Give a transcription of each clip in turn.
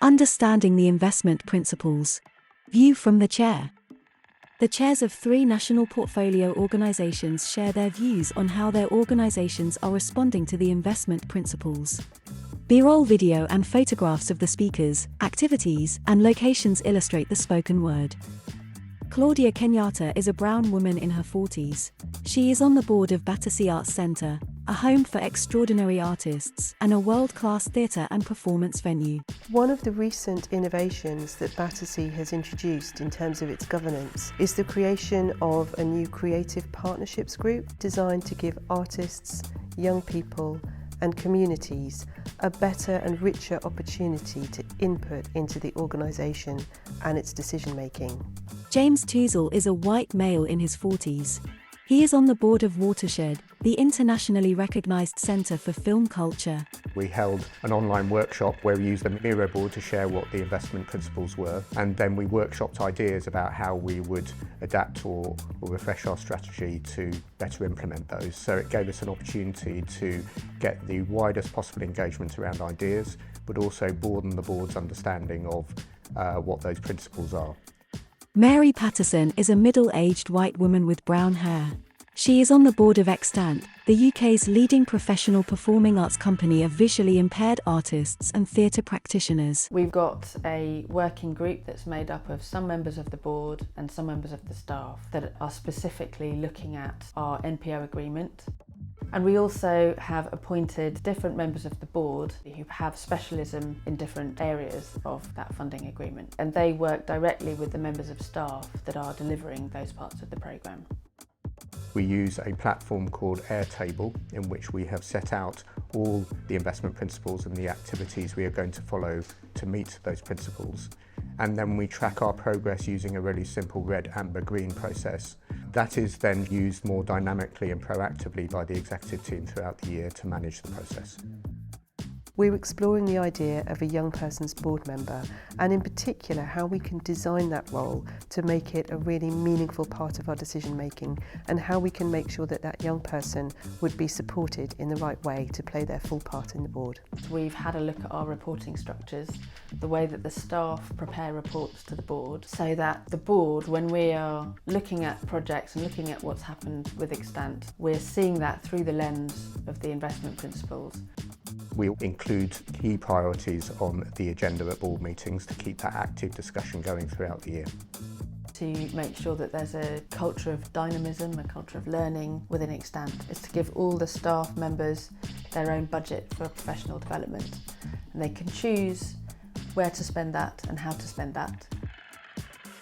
Understanding the investment principles. View from the chair. The chairs of 3 national portfolio organizations share their views on how their organizations are responding to the investment principles. B-roll video and photographs of the speakers, activities, and locations illustrate the spoken word. Claudia Kenyatta is a brown woman in her 40s. She is on the board of Battersea Arts Centre, a home for extraordinary artists, and a world-class theatre and performance venue. One of the recent innovations that Battersea has introduced in terms of its governance is the creation of a new creative partnerships group designed to give artists, young people, and communities a better and richer opportunity to input into the organisation and its decision-making. James Touzel is a white male in his 40s. He is on the board of Watershed, the internationally recognised centre for film culture. We held an online workshop where we used a Miro board to share what the investment principles were, and then we workshopped ideas about how we would adapt or refresh our strategy to better implement those. So it gave us an opportunity to get the widest possible engagement around ideas, but also broaden the board's understanding of what those principles are. Mary Paterson is a middle-aged white woman with brown hair. She is on the board of Extant, the UK's leading professional performing arts company of visually impaired artists and theatre practitioners. We've got a working group that's made up of some members of the board and some members of the staff that are specifically looking at our NPO agreement. And we also have appointed different members of the board who have specialism in different areas of that funding agreement. And they work directly with the members of staff that are delivering those parts of the programme. We use a platform called Airtable, in which we have set out all the investment principles and the activities we are going to follow to meet those principles. And then we track our progress using a really simple red, amber, green process. That is then used more dynamically and proactively by the executive team throughout the year to manage the process. We're exploring the idea of a young person's board member, and in particular how we can design that role to make it a really meaningful part of our decision making, and how we can make sure that that young person would be supported in the right way to play their full part in the board. We've had a look at our reporting structures, the way that the staff prepare reports to the board, so that the board, when we are looking at projects and looking at what's happened with Extant, we're seeing that through the lens of the investment principles. We'll include key priorities on the agenda at board meetings to keep that active discussion going throughout the year. To make sure that there's a culture of dynamism, a culture of learning within Extant, is to give all the staff members their own budget for professional development, and they can choose where to spend that and how to spend that.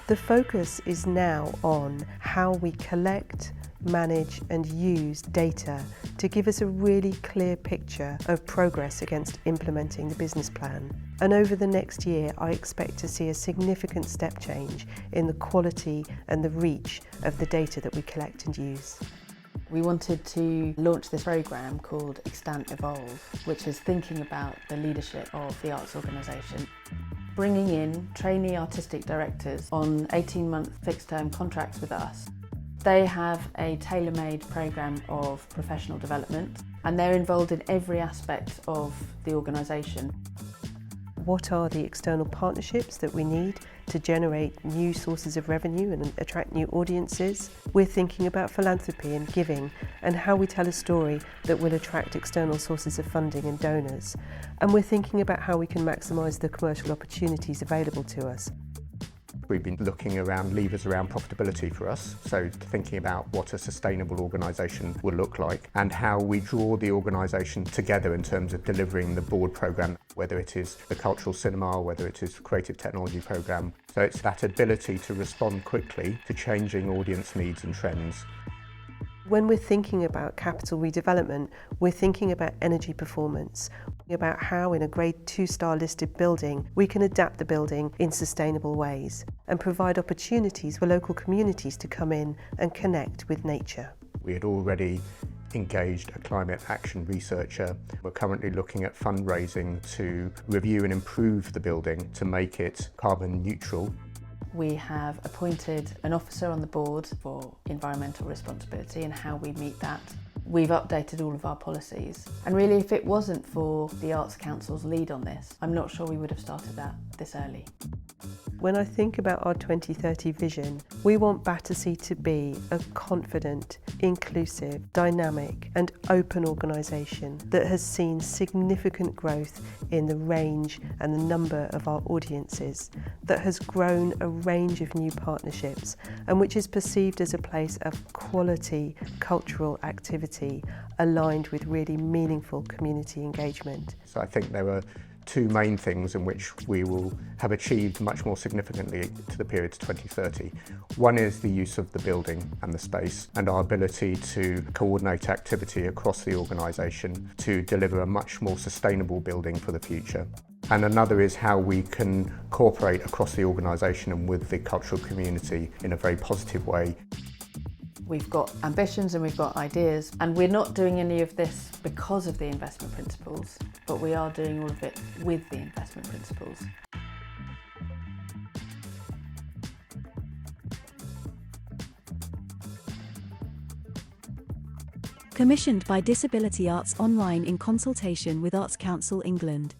The focus is now on how we collect, manage and use data to give us a really clear picture of progress against implementing the business plan. And over the next year, I expect to see a significant step change in the quality and the reach of the data that we collect and use. We wanted to launch this programme called Extant Evolve, which is thinking about the leadership of the arts organisation, bringing in trainee artistic directors on 18-month fixed-term contracts with us. They have a tailor-made programme of professional development, and they're involved in every aspect of the organisation. What are the external partnerships that we need to generate new sources of revenue and attract new audiences? We're thinking about philanthropy and giving, and how we tell a story that will attract external sources of funding and donors. And we're thinking about how we can maximise the commercial opportunities available to us. We've been looking around levers around profitability for us, so thinking about what a sustainable organisation will look like and how we draw the organisation together in terms of delivering the board programme, whether it is the cultural cinema, whether it is the creative technology programme. So it's that ability to respond quickly to changing audience needs and trends. When we're thinking about capital redevelopment, we're thinking about energy performance, about how in a Grade 2-star listed building we can adapt the building in sustainable ways and provide opportunities for local communities to come in and connect with nature. We had already engaged a climate action researcher. We're currently looking at fundraising to review and improve the building to make it carbon neutral. We have appointed an officer on the board for environmental responsibility and how we meet that. we've updated all of our policies. And really, if it wasn't for the Arts Council's lead on this, I'm not sure we would have started that this early. When I think about our 2030 vision, we want Battersea to be a confident, inclusive, dynamic and open organisation that has seen significant growth in the range and the number of our audiences, that has grown a range of new partnerships and which is perceived as a place of quality cultural activity aligned with really meaningful community engagement. So I think there are two main things in which we will have achieved much more significantly to the period to 2030. One is the use of the building and the space and our ability to coordinate activity across the organisation to deliver a much more sustainable building for the future. And another is how we can cooperate across the organisation and with the cultural community in a very positive way. We've got ambitions and we've got ideas, and we're not doing any of this because of the investment principles, but we are doing all of it with the investment principles. Commissioned by Disability Arts Online in consultation with Arts Council England.